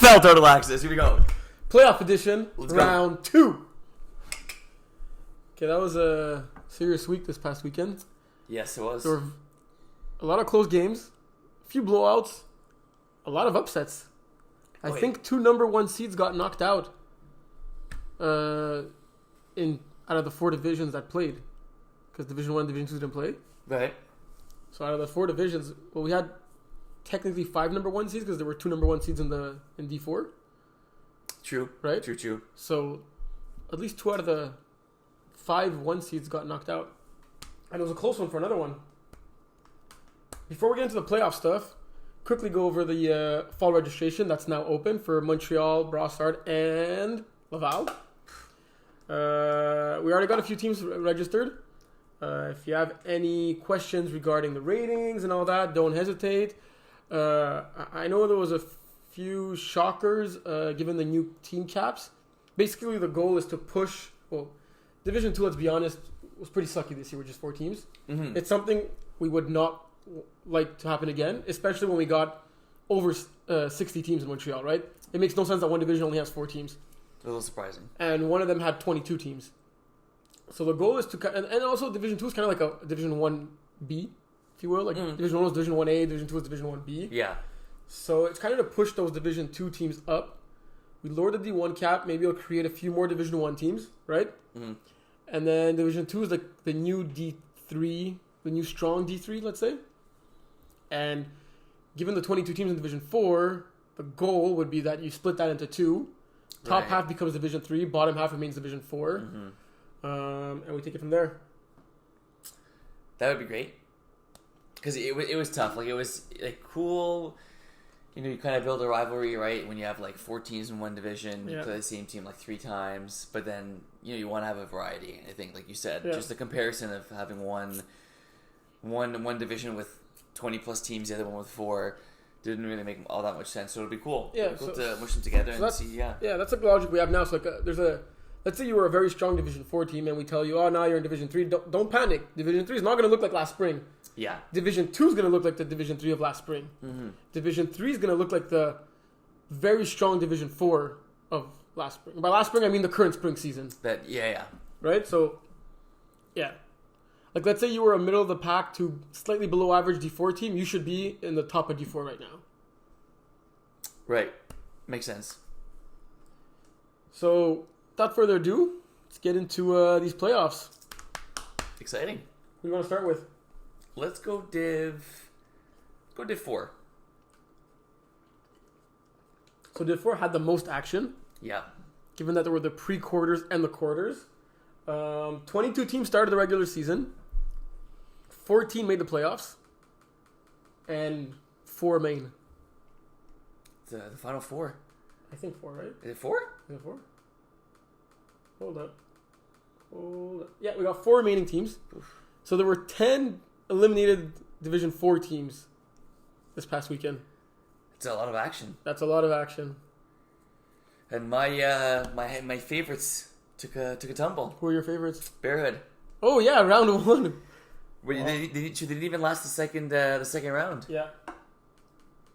MFL Total Access. Here we go. Playoff edition, Let's go. round 2. Okay, that was a serious week this past weekend. Yes, it was. There were a lot of close games, a few blowouts, a lot of upsets. I think 2 number 1 seeds got knocked out out of the 4 divisions that played. Because Division 1 and Division 2 didn't play. Right. So out of the 4 divisions, well, we had technically 5 number 1 seeds because there were 2 number 1 seeds in D4. True. Right? True. So at least 2 out of the 5 1 seeds got knocked out. And it was a close one for another one. Before we get into the playoff stuff, quickly go over the fall registration that's now open for Montreal, Brassard, and Laval. We already got a few teams registered. If you have any questions regarding the ratings and all that, don't hesitate. I know there was a few shockers given the new team caps. Basically, the goal is to push... Well, Division 2, let's be honest, was pretty sucky this year with just 4 teams. Mm-hmm. It's something we would not like to happen again, especially when we got over 60 teams in Montreal, right? It makes no sense that one division only has 4 teams. A little surprising. And one of them had 22 teams. So the goal is to... And also Division 2 is kind of like a Division 1B, if you will. Like Division 1 was Division 1A, Division 2 was Division 1B. Yeah. So it's kind of to push those Division 2 teams up. We lowered the D1 cap. Maybe it'll create a few more Division 1 teams, right? Mm-hmm. And then Division 2 is like the new D3, the new strong D3, let's say. And given the 22 teams in Division 4, the goal would be that you split that into 2. Top half becomes Division 3, bottom half remains Division 4. Mm-hmm. And we take it from there. That would be great. Because it was tough. Like, it was like cool. You know, you kind of build a rivalry, right? When you have like 4 teams in one division, you play the same team like 3 times. But then, you know, you want to have a variety. I think, like you said, just the comparison of having one division with 20 plus teams, the other one with 4, didn't really make all that much sense. So it'd be cool. Yeah, it'd be cool to mush them together and see. Yeah, that's like the logic we have now. So like, let's say you were a very strong Division 4 team, and we tell you, oh, now you're in Division 3. Don't panic. Division 3 is not going to look like last spring. Yeah. Division 2 is going to look like the Division 3 of last spring. Mm-hmm. Division 3 is going to look like the very strong Division 4 of last spring. By last spring, I mean the current spring season. Yeah. Right? So, yeah. Like, let's say you were a middle of the pack to slightly below average D4 team. You should be in the top of D4 right now. Right. Makes sense. So, without further ado, let's get into these playoffs. Exciting. Who do you want to start with? Let's go Div 4. So Div 4 had the most action. Yeah. Given that there were the pre-quarters and the quarters. 22 teams started the regular season. 14 made the playoffs. And 4 main. The final 4. I think 4, right? Is it 4? Is it 4? Hold up. Yeah, we got 4 remaining teams. Oof. So there were 10 eliminated Division 4 teams this past weekend. It's a lot of action. That's a lot of action. And my favorites took a tumble. Who are your favorites? Bearhood. Oh yeah, round 1. Wow. They didn't even last the second round. Yeah.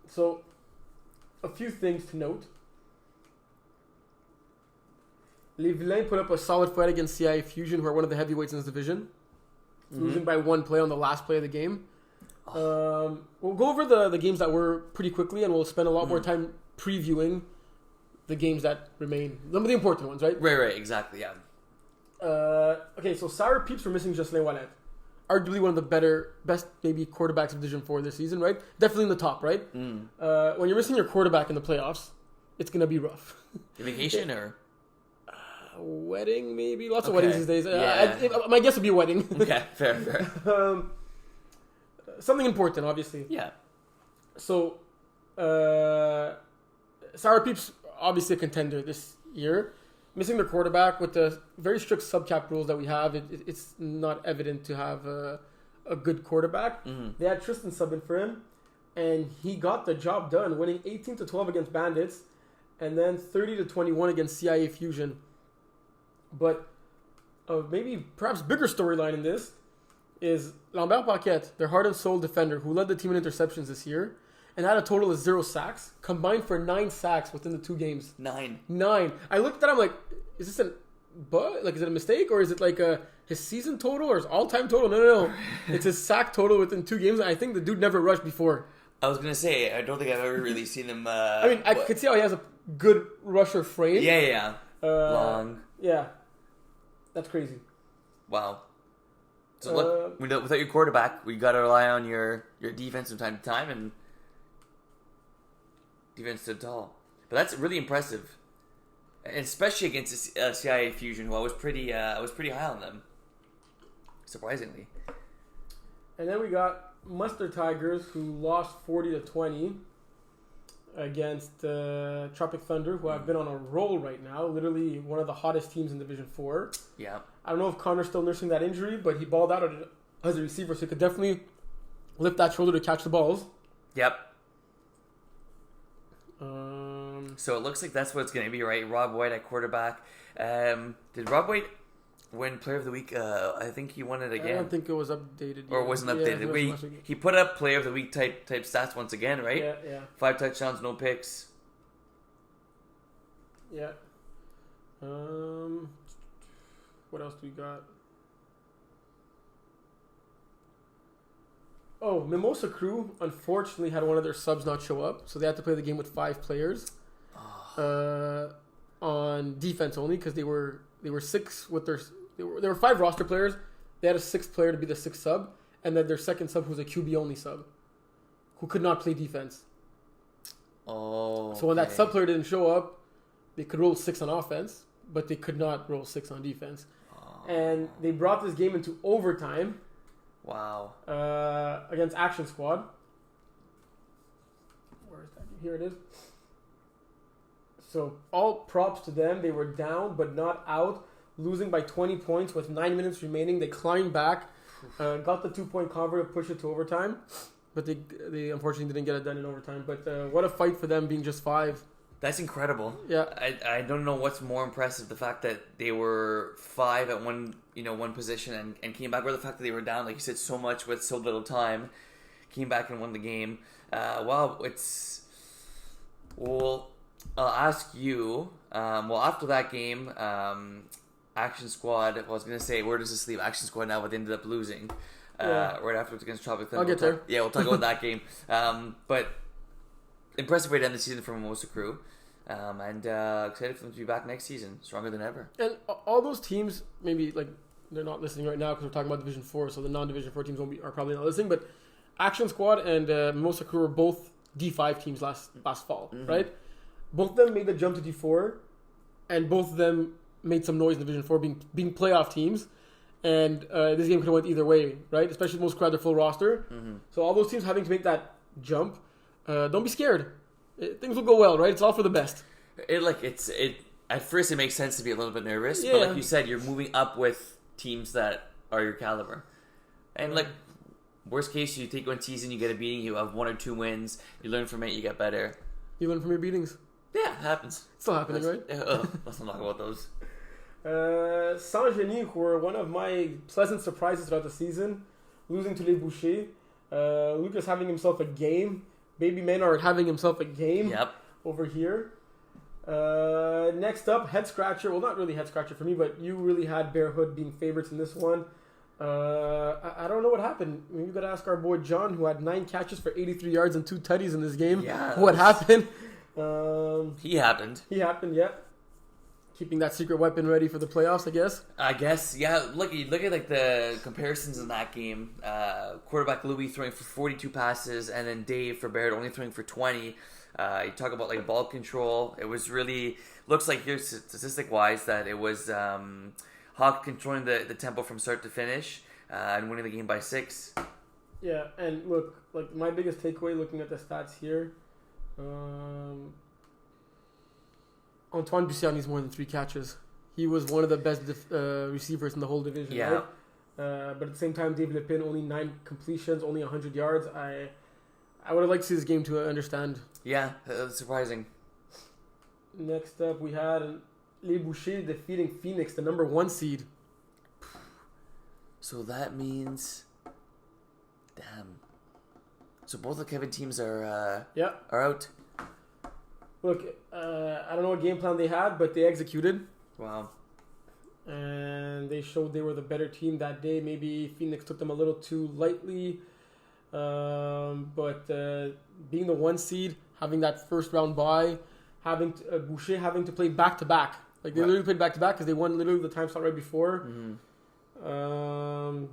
So, a few things to note. Les Villains put up a solid fight against CIA Fusion, who are one of the heavyweights in this division. Losing by 1 play on the last play of the game. We'll go over the games that were pretty quickly, and we'll spend a lot more time previewing the games that remain. Some of the important ones, right? Right, exactly, yeah. Okay, so Sour Peeps were missing Jocelyn Wallet. Arguably one of the best maybe quarterbacks of Division 4 this season, right? Definitely in the top, right? When you're missing your quarterback in the playoffs, it's going to be rough. Vacation or? Wedding, maybe? Lots of weddings these days. Yeah. My guess would be a wedding. Okay, fair. Something important, obviously. Yeah. So, Sour Peeps, obviously a contender this year. Missing their quarterback with the very strict subcap rules that we have, it's not evident to have a good quarterback. Mm-hmm. They had Tristan subbing for him, and he got the job done, winning 18-12 against Bandits, and then 30-21 against CIA Fusion. But maybe perhaps bigger storyline in this is Lambert Paquette, their heart and soul defender, who led the team in interceptions this year, and had a total of 0 sacks, combined for 9 sacks within the 2 games. 9. I looked at that, I'm like, is this is it a mistake, or is it like his season total or his all-time total? No. It's his sack total within 2 games. I think the dude never rushed before. I was gonna say, I don't think I've ever really seen him. I could see how he has a good rusher frame. Yeah. Long. Yeah, that's crazy. Wow. So look, without your quarterback, we gotta rely on your defense from time to time, and defense stood tall. But that's really impressive, and especially against the CIA Fusion, who I was pretty high on them, surprisingly. And then we got Munster Tigers, who lost 40-20 against Tropic Thunder, who have been on a roll right now. Literally one of the hottest teams in Division 4. Yeah. I don't know if Connor's still nursing that injury, but he balled out as a receiver, so he could definitely lift that shoulder to catch the balls. Yep. So it looks like that's what it's going to be, right? Rob White at quarterback. Did Rob White win Player of the Week? I think he won it again. I don't think it was updated yet. Or it wasn't updated. Yeah, he put up Player of the Week type stats once again, right? Yeah. 5 touchdowns, no picks. Yeah. What else do we got? Oh, Mimosa Crew unfortunately had one of their subs not show up, so they had to play the game with 5 players on defense only, because they were 6 with there were 5 roster players. They had a 6th player to be the 6th sub, and then their second sub was a QB only sub who could not play defense. Oh. So when that sub player didn't show up, they could roll 6 on offense, but they could not roll 6 on defense. And they brought this game into overtime. Wow. Against Action Squad. Where is that? Here it is. So all props to them. They were down but not out, losing by 20 points with 9 minutes remaining. They climbed back, got the 2-point convert to push it to overtime, but they unfortunately didn't get it done in overtime. But what a fight for them, being just 5. That's incredible. Yeah. I don't know what's more impressive, the fact that they were 5 at one position and came back, or the fact that they were down, like you said, so much with so little time, came back and won the game. Wow, I'll ask you, after that game, Action Squad, I was going to say, where does this leave Action Squad now, but they ended up losing right afterwards against Tropic Thunder. I'll get there. We'll talk about that game. But impressive way to end the season for Mimosa Crew. And excited for them to be back next season, stronger than ever. And all those teams, maybe like they're not listening right now because we're talking about Division 4, so the non-Division 4 teams are probably not listening. But Action Squad and Mimosa Crew were both D5 teams last fall, right? Both of them made the jump to D4, and both of them made some noise in Division 4, being playoff teams. And this game could have went either way, right? Especially most crew had their full roster. So all those teams having to make that jump, don't be scared. Things will go well, right? It's all for the best. At first it makes sense to be a little bit nervous, Yeah. but like you said, you're moving up with teams that are your caliber. And like worst case, you take one season, you get a beating, you have 1 or 2 wins, you learn from it, you get better. You learn from your beatings. Yeah, it happens. It's still happening, right? Let's not talk about those. Saint-Genis, who were one of my pleasant surprises throughout the season, losing to Les Bouchers. Lucas having himself a game. Baby Maynard having himself a game over here. Next up, head scratcher. Well, not really head scratcher for me, but you really had Bear Hood being favorites in this one. I don't know what happened. Maybe you got to ask our boy John, who had 9 catches for 83 yards and 2 tutties in this game. Yeah, what happened? He happened, yeah. Keeping that secret weapon ready for the playoffs, I guess. Yeah. Look at like the comparisons in that game. Quarterback Louis throwing for 42 passes, and then Dave for Baird only throwing for 20. You talk about like ball control. It was really looks like here statistic wise that it was Hawk controlling the tempo from start to finish and winning the game by 6. Yeah, and look, like my biggest takeaway looking at the stats here. Antoine Bussier needs more than 3 catches. He was one of the best receivers in the whole division, right? But at the same time, Dave Lepin, only 9 completions, only 100 yards. I would have liked to see this game to understand. Yeah, that's surprising. Next up, we had Les Bouchers defeating Phoenix, the number 1 seed. So that means... Damn. So both the Kevin teams are Yeah. out. Look, I don't know what game plan they had, but they executed. Wow. And they showed they were the better team that day. Maybe Phoenix took them a little too lightly. But being the 1 seed, having that first round bye, having Boucher having to play back to back. Like they literally played back to back because they won literally the time slot right before. Mm-hmm.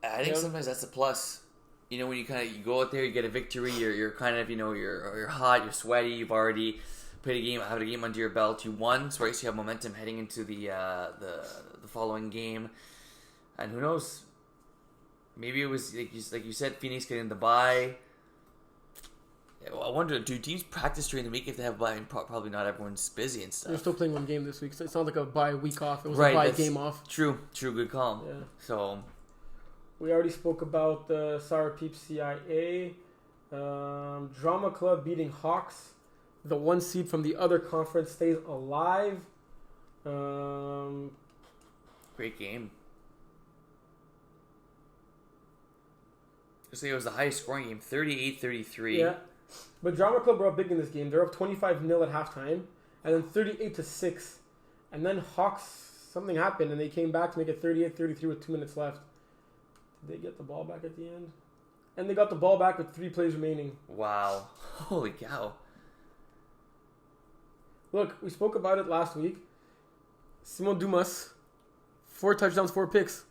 I think sometimes that's a plus. You know, when you go out there, you get a victory. You're kind of you're hot, you're sweaty. You've already played a game, had a game under your belt. You won, so you have momentum heading into the following game. And who knows? Maybe it was like you said, Phoenix getting the bye. I wonder, do teams practice during the week if they have a bye? And probably not. Everyone's busy and stuff. They're still playing one game this week, so it's not like a bye week off. It was a bye game off. True, good call. Yeah. So we already spoke about the Sour Peeps CIA. Drama Club beating Hawks. The 1 seed from the other conference stays alive. Great game. It was the highest scoring game, 38-33. Yeah. But Drama Club were up big in this game. They're up 25-0 at halftime. And then 38-6. And then Hawks, something happened, and they came back to make it 38-33 with 2 minutes left. Did they get the ball back at the end? And they got the ball back with 3 plays remaining. Wow. Holy cow. Look, we spoke about it last week. Simon Dumas, 4 touchdowns, 4 picks.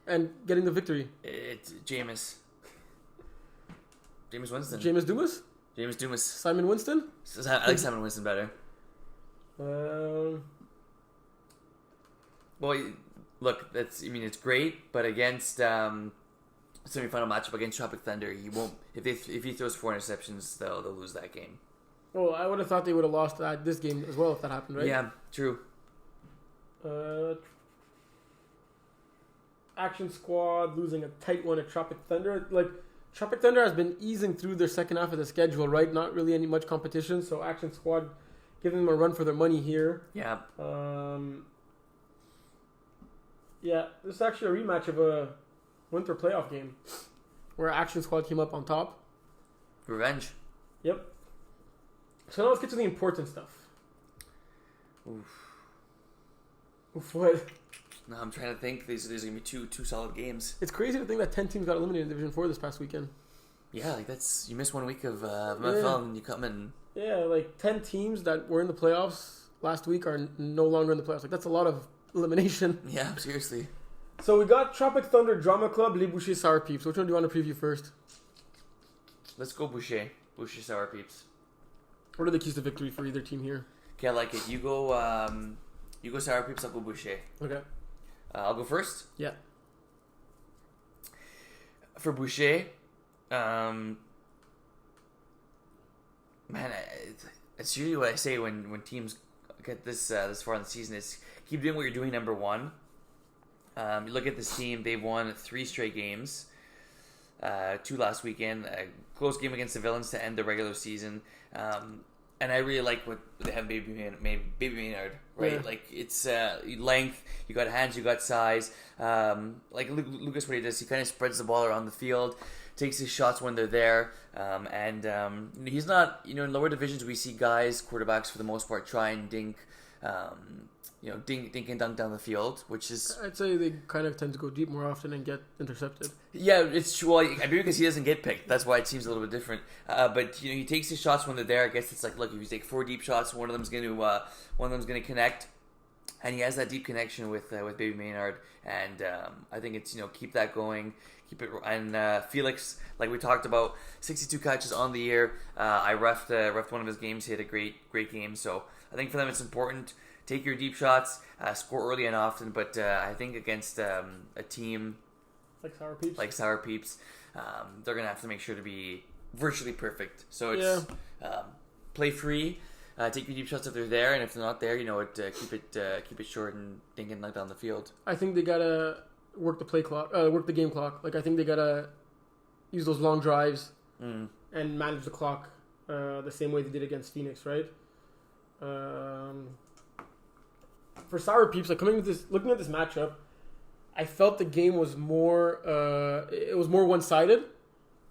And getting the victory. It's Jameis Winston. Jameis Dumas? Jameis Dumas. Simon Winston? I like Simon Winston better. Well, look, it's great, but against semifinal matchup against Tropic Thunder, he won't. If he throws 4 interceptions, they'll lose that game. Well, I would have thought they would have lost this game as well if that happened, right? Yeah, true. Action Squad losing a tight one at Tropic Thunder. Like, Tropic Thunder has been easing through their second half of the schedule, right? Not really much competition, so Action Squad giving them a run for their money here. Yeah. Yeah, this is actually a rematch of a winter playoff game where Action Squad came up on top. Revenge. Yep. So now let's get to the important stuff. Oof, what? No, I'm trying to think. These are going to be two solid games. It's crazy to think that 10 teams got eliminated in Division 4 this past weekend. Yeah, like you miss 1 week of MFL and you come in. Yeah, like 10 teams that were in the playoffs last week are no longer in the playoffs. Like, that's a lot of elimination. Yeah, seriously. So we got Tropic Thunder, Drama Club, Les Bouchers, Sour Peeps. Which one do you want to preview first? Let's go Boucher. Boucher, Sour Peeps. What are the keys to victory for either team here? Okay, I like it. You go Sour Peeps, I'll go Boucher. Okay. I'll go first. Yeah. For Boucher, man, it's usually what I say when teams get this far in the season is keep doing what you're doing. Number one, you look at this team; they've won 3 straight games. 2 last weekend, a close game against the Villains to end the regular season. And I really like what they have Baby Maynard, right? Yeah. Like, it's length, you got hands, you got size. Like Lucas, what he does, he kind of spreads the ball around the field, takes his shots when they're there. And he's not, in lower divisions, we see guys, quarterbacks for the most part, try and dink and dunk down the field, which is... I'd say they kind of tend to go deep more often and get intercepted. Yeah, it's true. Well, I mean, because he doesn't get picked. That's why it seems a little bit different. But he takes his shots when they're there. I guess it's like, look, if you take 4 deep shots, one of them's going to connect, and he has that deep connection with Baby Maynard. And I think it's keep that going, keep it. And Felix, like we talked about, 62 catches on the year. I refed one of his games. He had a great game. So I think for them it's important. Take your deep shots, score early and often, but I think against a team like Sour Peeps, they're going to have to make sure to be virtually perfect. So it's play free, take your deep shots if they're there, and if they're not there, keep it short and think and knock down the field. I think they got to work the game clock. Like, I think they got to use those long drives and manage the clock the same way they did against Phoenix, right? For Sour Peeps, like looking at this matchup, I felt the game was more one-sided.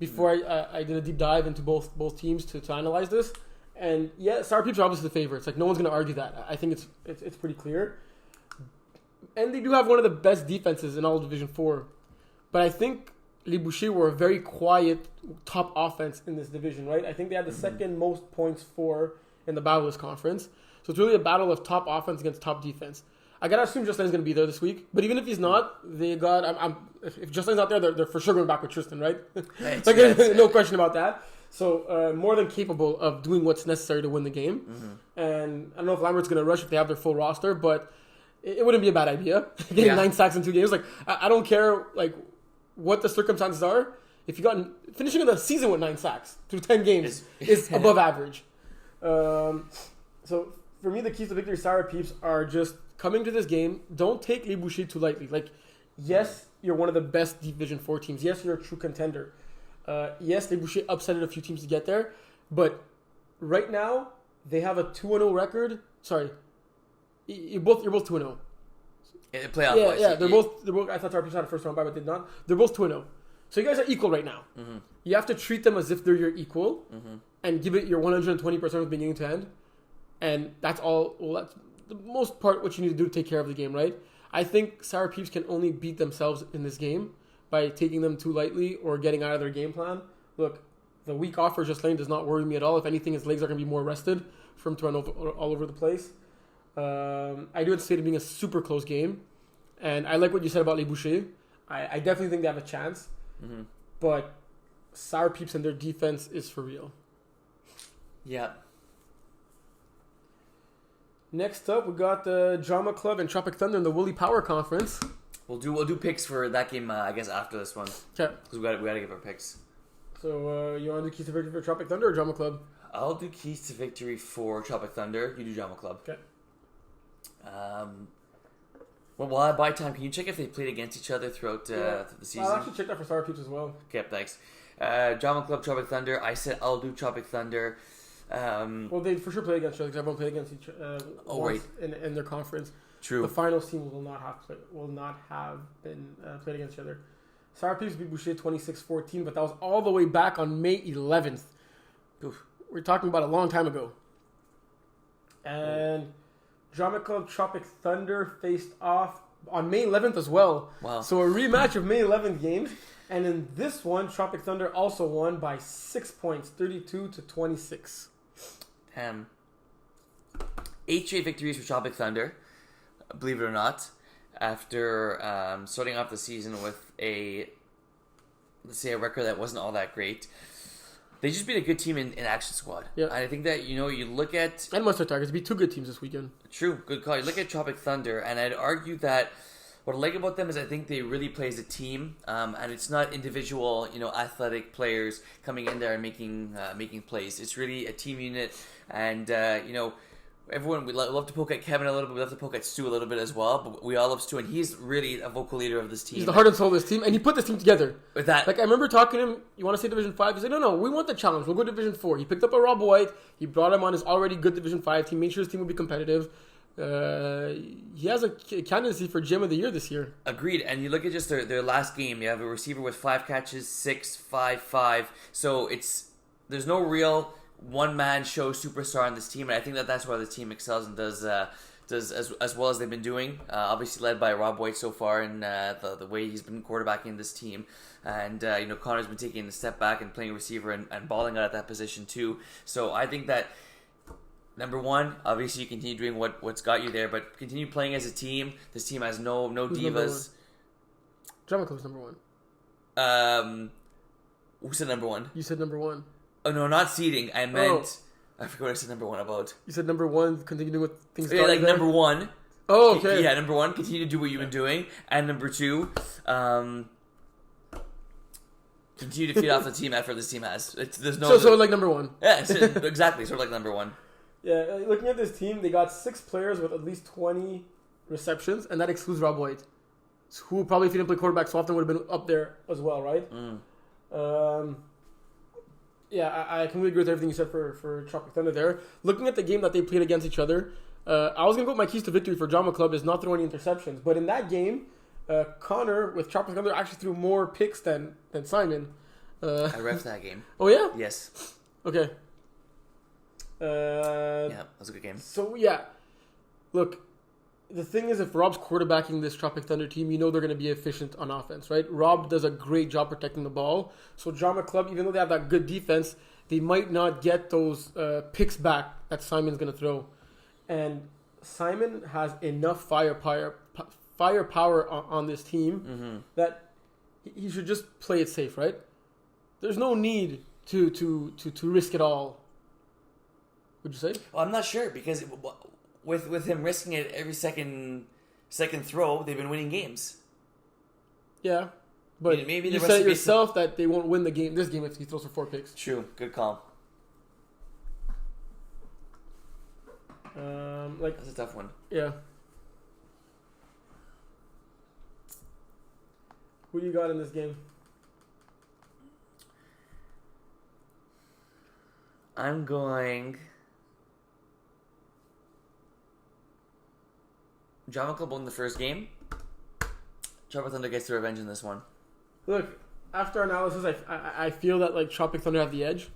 before I did a deep dive into both teams to analyze this. And yeah, Sour Peeps are obviously the favorites. Like, no one's going to argue that. I think it's pretty clear. And they do have one of the best defenses in all of Division 4. But I think Les Bouchers were a very quiet top offense in this division, right? I think they had the second most points for in the Battle of this conference. So it's really a battle of top offense against top defense. I got to assume Justin's going to be there this week. But even if he's not, they got... if Justin's not there, they're for sure going back with Tristan, right? Right. Like, no question about that. So more than capable of doing what's necessary to win the game. Mm-hmm. And I don't know if Lambert's going to rush if they have their full roster, but it wouldn't be a bad idea. Getting 9 sacks in 2 games. Like, I don't care like what the circumstances are. If you got finishing the season with 9 sacks through 10 games is above average. So for me, the keys to victory, Sour Peeps, are just coming to this game. Don't take Les Bouchers too lightly. Like, yes, you're one of the best Division 4 teams. Yes, you're a true contender. Yes, Les Bouchers upsetted a few teams to get there. But right now, they have a 2-0 record. Sorry. You're both 2-0. Playoff wise. Yeah, they're both. I thought Sour Peeps had a first round bye, but did not. They're both 2-0. So you guys are equal right now. Mm-hmm. You have to treat them as if they're your equal, and give it your 120% from beginning to end. And that's all. Well, that's the most part what you need to do to take care of the game, right? I think Sour Peeps can only beat themselves in this game by taking them too lightly or getting out of their game plan. Look, the week off for Jocelyn does not worry me at all. If anything, his legs are going to be more rested for him to run all over the place. I do anticipate it being a super close game. And I like what you said about Les Bouchers. I definitely think they have a chance. Mm-hmm. But Sour Peeps and their defense is for real. Yeah. Next up, we got the Drama Club and Tropic Thunder in the Woolly Power Conference. We'll do picks for that game, I guess, after this one. Okay. Because we got to give our picks. So, you want to do keys to victory for Tropic Thunder or Drama Club? I'll do keys to victory for Tropic Thunder. You do Drama Club. Okay. Well, while I buy time, can you check if they played against each other throughout the season? I'll actually check that for Sour Peeps as well. Okay, thanks. Drama Club, Tropic Thunder. I said I'll do Tropic Thunder. Well, they for sure play against each other because everyone played against each other in their conference. True. The finals team will not have been played against each other. Sour Peeps beat Boucher 26-14, but that was all the way back on May 11th. Oof. We're talking about a long time ago. And Drama Club Tropic Thunder faced off on May 11th as well. Wow. So a rematch of May 11th games. And in this one, Tropic Thunder also won by 6 points, 32-26. Damn. 8 straight victories for Tropic Thunder, believe it or not, after starting off the season with a record that wasn't all that great. They just beat a good team in Action Squad. Yeah. And I think that, you look at... And Mustard Tigers beat 2 good teams this weekend. True, good call. You look at Tropic Thunder, and I'd argue that what I like about them is I think they really play as a team, and it's not individual, athletic players coming in there and making plays. It's really a team unit, and everyone, we love to poke at Kevin a little bit, we love to poke at Stu a little bit as well, but we all love Stu, and he's really a vocal leader of this team. He's the heart and soul of this team, and he put this team together. With that, I remember talking to him, you want to say Division 5? He said, no, we want the challenge, we'll go to Division 4. He picked up a Rob White, he brought him on his already good Division 5 team, made sure his team would be competitive. He has a candidacy for Gem of the Year this year. Agreed. And you look at just their last game. You have a receiver with 5 catches, 6, 5, 5. So there's no real one-man show superstar on this team, and I think that's why the team excels and does as well as they've been doing. Obviously led by Rob White so far in the way he's been quarterbacking this team. And Connor's been taking a step back and playing receiver and balling out at that position too. So I think that number one, obviously you continue doing what's got you there, but continue playing as a team. This team has no divas. Drama Club's number 1. Who said number 1? You said number 1. Oh no, not seeding. I meant I forgot what I said number 1 about. You said number 1, continue doing what things. Yeah, like there? Number 1. Oh, okay. Yeah, number 1, continue to do what you've been doing, and number 2, continue to feed off the team effort this team has. There's no. So like number 1. Yeah, exactly. Sort of like number 1. Yeah, looking at this team, they got 6 players with at least 20 receptions, and that excludes Rob White, who probably if he didn't play quarterback so often would have been up there as well, right? Yeah, I completely agree with everything you said for Tropic Thunder there. Looking at the game that they played against each other, I was going to go with my keys to victory for Drama Club is not throwing any interceptions. But in that game, Connor with Tropic Thunder actually threw more picks than Simon. I ref that game. Oh yeah. Yes. Okay. Yeah, that was a good game. So yeah, look. The thing is, if Rob's quarterbacking this Tropic Thunder team, you know they're going to be efficient on offense, right? Rob does a great job protecting the ball. So Drama Club, even though they have that good defense, they might not get those picks back that Simon's going to throw. And Simon has enough firepower on this team that he should just play it safe, right? There's no need to risk it all. Would you say? Well, I'm not sure because with him risking it every second throw, they've been winning games. Yeah, but maybe you said it yourself that they won't win this game if he throws for 4 picks. True, good call. That's a tough one. Yeah. Who do you got in this game? I'm going Drama Club won the first game. Tropic Thunder gets the revenge in this one. Look, after analysis, I feel that like Tropic Thunder have the edge.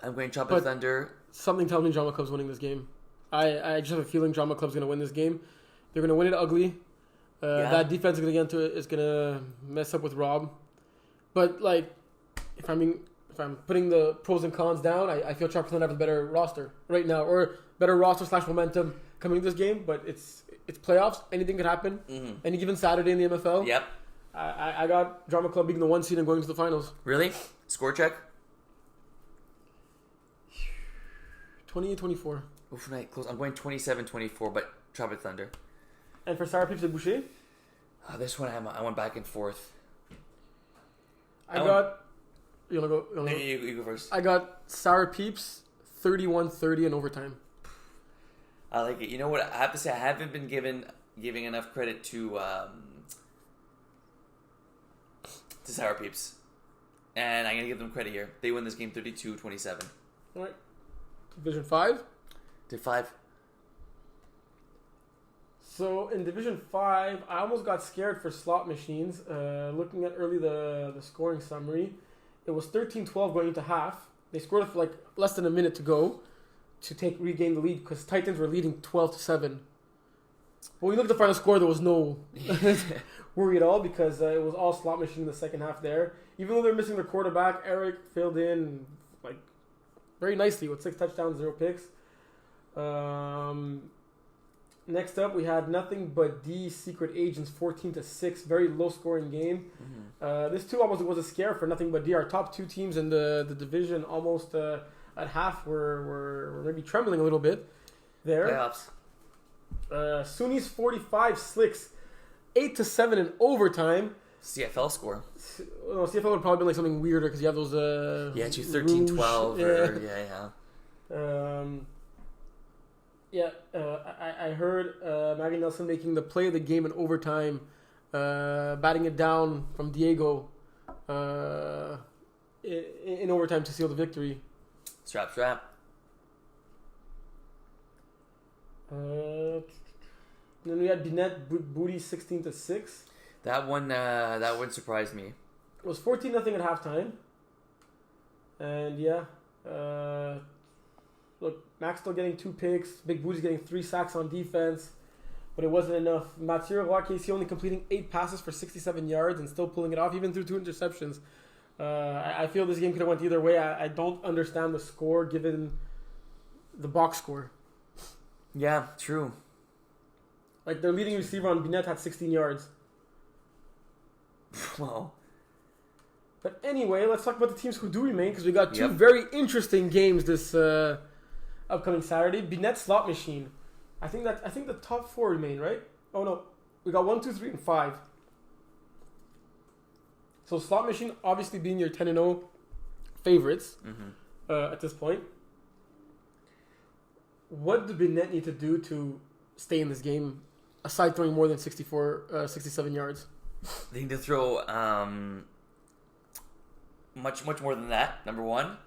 I'm going Tropic Thunder. Something tells me Drama Club's winning this game. I just have a feeling Drama Club's going to win this game. They're going to win it ugly. That defense is going to get into it. Is going to mess up with Rob. But like, if I'm putting the pros and cons down, I feel Tropic Thunder have a better roster right now, or better roster / momentum coming into this game. But it's playoffs. Anything could happen. Any given Saturday in the MFL. Yep. I got Drama Club being the 1 seed and going to the finals. Really? Score check? 28-24. Oof, night close. I'm going 27-24, but Tropic Thunder. And for Sour Peeps and Boucher? This one I went back and forth. You wanna go? You go first. I got Sour Peeps 31-30 in overtime. I like it. You know what? I have to say I haven't been giving enough credit to Sour Peeps, and I'm gonna give them credit here. They win this game 32-27. All right. Division 5. Did 5. So in Division 5, I almost got scared for slot machines. Looking at early the scoring summary, it was 13-12 going into half. They scored with like less than a minute to go to regain the lead because Titans were leading 12-7. When we looked at the final score, there was no worry at all because it was all slot machine in the second half there. Even though they're missing their quarterback, Eric filled in like very nicely with 6 touchdowns, 0 picks. Next up, we had Nothing But D Secret Agents 14-6. Very low scoring game. This too almost was a scare for Nothing But D. Our top 2 teams in the division almost at half were maybe trembling a little bit there. Playoffs. SUNY's 45 Slicks 8-7 in overtime. CFL score. No, CFL would probably be like something weirder because you have those 13-12 I heard Maggie Nelson making the play of the game in overtime, batting it down from Diego in overtime to seal the victory. Strap. Then we had Binet Booty 16-6. That one surprised me. It was 14-0 at halftime. And look, Max still getting 2 picks. Big Booty's getting 3 sacks on defense. But it wasn't enough. Mathieu Roy KC only completing 8 passes for 67 yards and still pulling it off, even through 2 interceptions. I feel this game could have went either way. I don't understand the score given the box score. Yeah, true. Like, their leading receiver on Binet had 16 yards. Wow. But anyway, let's talk about the teams who do remain because we got 2 very interesting games this upcoming Saturday. Binet Slot Machine. I think the top 4 remain, right? Oh no, we got 1, 2, 3, and 5. So Slot Machine obviously being your 10-0 favorites at this point. What do Binet need to do to stay in this game aside throwing more than 67 yards? They need to throw much more than that, number 1.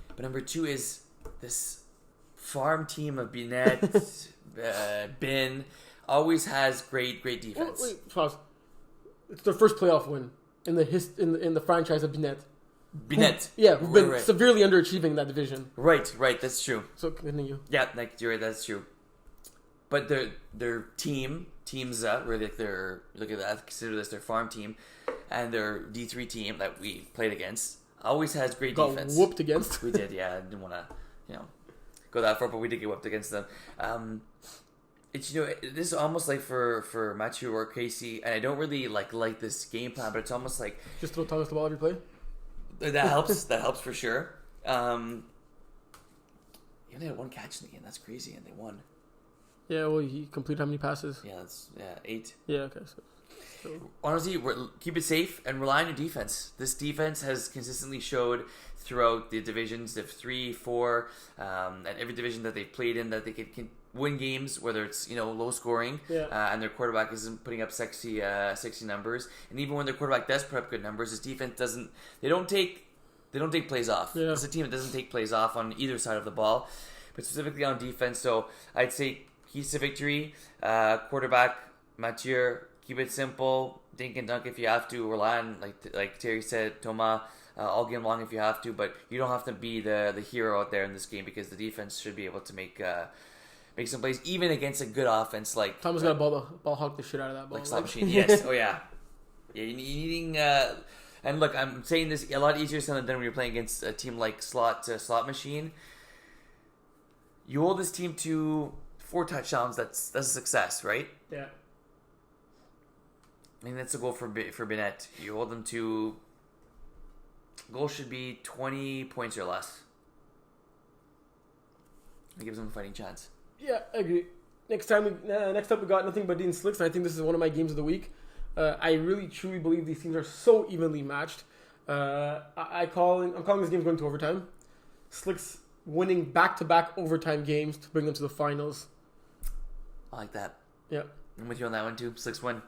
But number 2 is this farm team of Binet, Bin, always has great defense. Wait, pause. It's their first playoff win. in the franchise of Binet. Binet. Who've been severely underachieving in that division. Right, that's true. So continue. Yeah, you're right, that's true. But their teams where they're look at that, consider this their farm team, and their D3 team that we played against always has great defense. Got whooped against. We did, yeah. I didn't want to, go that far, but we did get whooped against them. It's this is almost like for Mathieu or Casey, and I don't really like this game plan, but it's almost like just throw Thomas the ball every play. That helps. That helps for sure. You only had one catch in the game. That's crazy, and they won. Yeah, well, he completed how many passes? Yeah, 8. Yeah, okay. So. Honestly, keep it safe and rely on your defense. This defense has consistently showed throughout the divisions of 3, 4, and every division that they've played in that they can win games, whether it's low scoring, and their quarterback isn't putting up sexy numbers, and even when their quarterback does put up good numbers, his defense doesn't. They don't take plays off. Yeah. It's a team that doesn't take plays off on either side of the ball, but specifically on defense. So I'd say keys to victory, quarterback Mathieu. Keep it simple. Dink and dunk if you have to. Rely on, like Terry said, Thomas, all game long if you have to. But you don't have to be the hero out there in this game because the defense should be able to make some plays, even against a good offense. Like Thomas got a ball hog the shit out of that ball. Like slot machine, yes. Oh yeah. Yeah, you're needing. And look, I'm saying this a lot easier said than when you're playing against a team like slot machine. You hold this team to 4 touchdowns. That's a success, right? Yeah. I mean, that's a goal for Binet. You hold them to... Goal should be 20 points or less. It gives them a fighting chance. Yeah, I agree. Next up, we got nothing but Dean Slicks, and I think this is one of my games of the week. I really, truly believe these teams are so evenly matched. I'm calling this game going to overtime. Slicks winning back-to-back overtime games to bring them to the finals. I like that. Yeah. I'm with you on that one, too. Slicks win.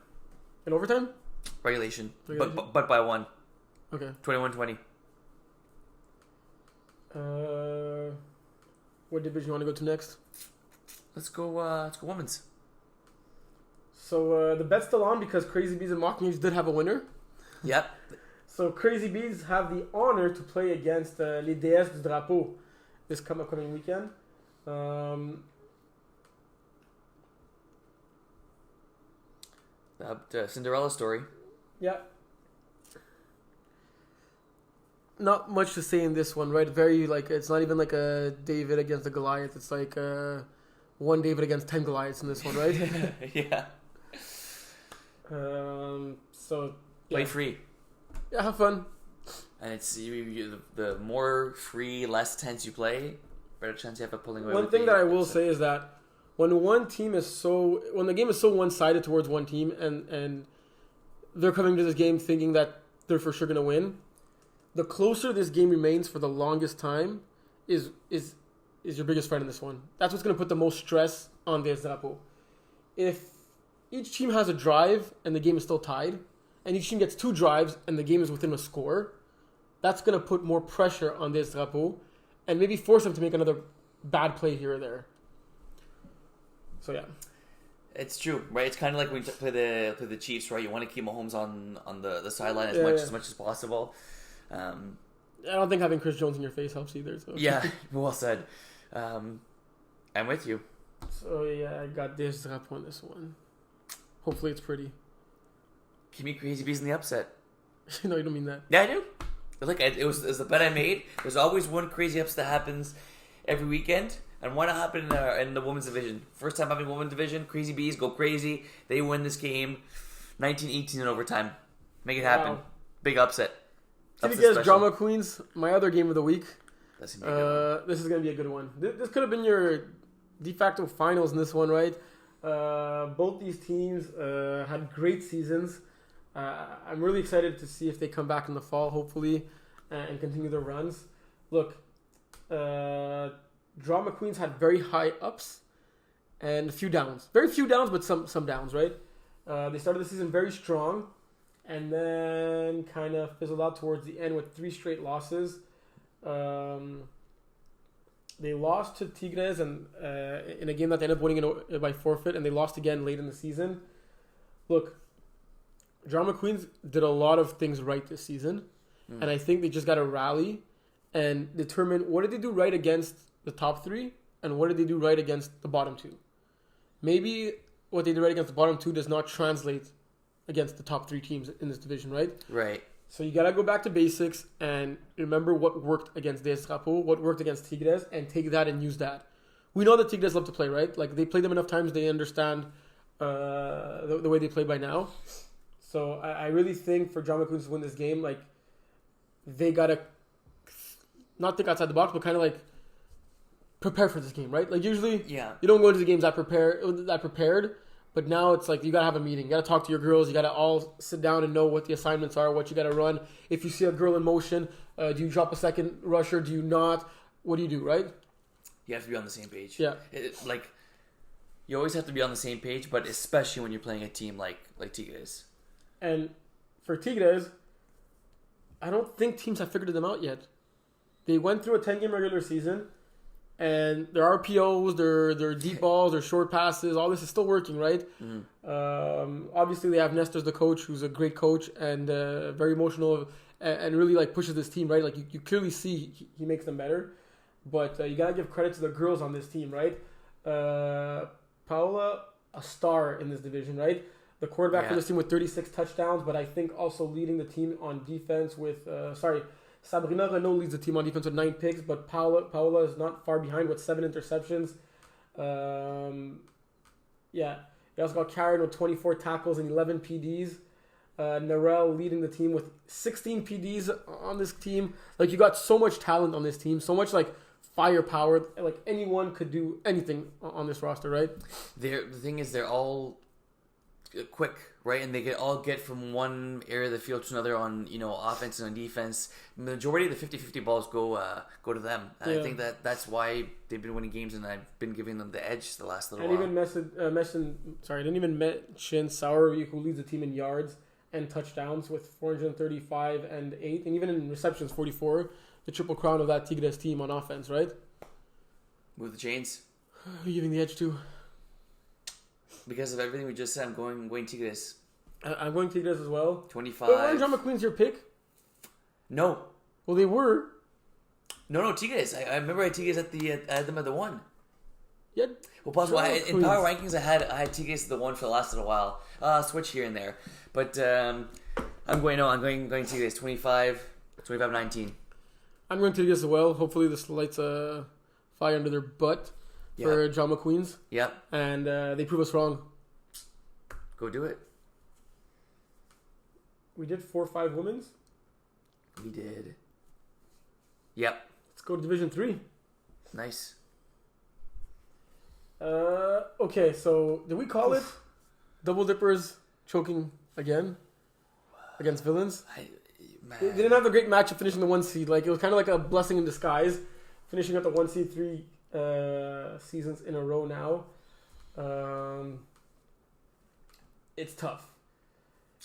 In overtime? Regulation. But by 1. Okay. 21-20. What division you want to go to next? Let's go women's. So the bet's still on because Crazy Bees and Mockingjay did have a winner. Yep. So Crazy Bees have the honor to play against Les Déesses du Drapeau this upcoming weekend. The Cinderella story. Yeah. Not much to say in this one, right? Very it's not even like a David against a Goliath. It's like one David against 10 Goliaths in this one, right? Yeah. So play free. Yeah, have fun. And it's the more free, less tense you play, better chance you have of pulling away. One thing that I will say is that when the game is so one-sided towards one team, and they're coming to this game thinking that they're for sure going to win, the closer this game remains for the longest time is your biggest friend in this one. That's what's going to put the most stress on this Drapeau. If each team has a drive and the game is still tied, and each team gets 2 drives and the game is within a score, that's going to put more pressure on this Drapeau and maybe force them to make another bad play here or there. So yeah, it's true, right? It's kind of like when you play the Chiefs, right? You want to keep Mahomes on the sideline as much as possible. I don't think having Chris Jones in your face helps either. So. Yeah, well said. I'm with you. So yeah, I got this Drapeau on this one. Hopefully it's pretty. Give me Crazy Bees in the upset. No, you don't mean that. Yeah, I do. Look, it was the bet I made. There's always one crazy upset that happens every weekend. And why not happen in the women's division? First time having women's division, Crazy Bees go crazy. They win this game 19-18 in overtime. Make it happen. Wow. Big upset. Did you guys Drama Queens? My other game of the week. This is going to be a good one. This could have been your de facto finals in this one, right? Both these teams had great seasons. I'm really excited to see if they come back in the fall, hopefully, and continue their runs. Look, Drama Queens had very high ups and a few downs. Very few downs, but some downs, right? They started the season very strong and then kind of fizzled out towards the end with 3 straight losses. They lost to Tigres and in a game that they ended up winning by forfeit, and they lost again late in the season. Look, Drama Queens did a lot of things right this season, and I think they just got to rally and determine what did they do right against the top 3 and what did they do right against the bottom 2. Maybe what they did right against the bottom 2 does not translate against the top 3 teams in this division, right? Right. So you got to go back to basics and remember what worked against DS Trapo, what worked against Tigres, and take that and use that. We know that Tigres love to play, right? Like, they played them enough times, they understand the way they play by now. So I really think for Drama Queens to win this game, like, they got to not think outside the box, but kind of like prepare for this game, right? Like, usually you don't go into the games that prepared, but now it's like you got to have a meeting. You got to talk to your girls. You got to all sit down and know what the assignments are, what you got to run. If you see a girl in motion, do you drop a second rusher? Do you not? What do you do, right? You have to be on the same page. Yeah. Like, you always have to be on the same page, but especially when you're playing a team like Tigres. And for Tigres, I don't think teams have figured them out yet. They went through a 10-game regular season, and their RPOs, their deep balls, their short passes, all this is still working, right? Obviously, they have Nestor's the coach, who's a great coach and very emotional and really like pushes this team, right? Like you clearly see he makes them better. But you gotta give credit to the girls on this team, right? Paola, a star in this division, right? The quarterback for this team with 36 touchdowns, but I think also leading the team on defense with Sabrina Renault leads the team on defense with 9 picks, but Paola is not far behind with 7 interceptions. They also got Karen with 24 tackles and 11 PDs. Narelle leading the team with 16 PDs on this team. Like, you got so much talent on this team, so much like firepower. Like, anyone could do anything on this roster, right? The thing is, they're all quick, right? And they all get from one area of the field to another on, offense and on defense. The majority of the 50-50 balls go to them. And I think that's why they've been winning games, and I've been giving them the edge the last little while. I didn't even mention Sauer, who leads the team in yards and touchdowns with 435 and 8, and even in receptions 44. The triple crown of that Tigres team on offense, right? Move the chains. Who are you giving the edge to? Because of everything we just said, I'm going Tigres. I'm going Tigres as well. 25. But weren't Drama Queens your pick? No. Well, they were. No, Tigres. I remember I had Tigres I had them at the 1. Yeah. Well, possible. In power rankings, I had Tigres at the 1 for the last little while. Switch here and there, but I'm going Tigres 25-19. I'm going Tigres as well. Hopefully, this lights a fire under their butt for Drama Queens. Yep. And they prove us wrong. Go do it. We did 4-5 women's. We did. Yep. Let's go to Division 3. Nice. Okay, so did we call it Double Dippers choking again against Villains? They didn't have a great match of finishing the 1 seed. Like, it was kind of like a blessing in disguise, finishing at the 1 seed 3 seasons in a row now. It's tough.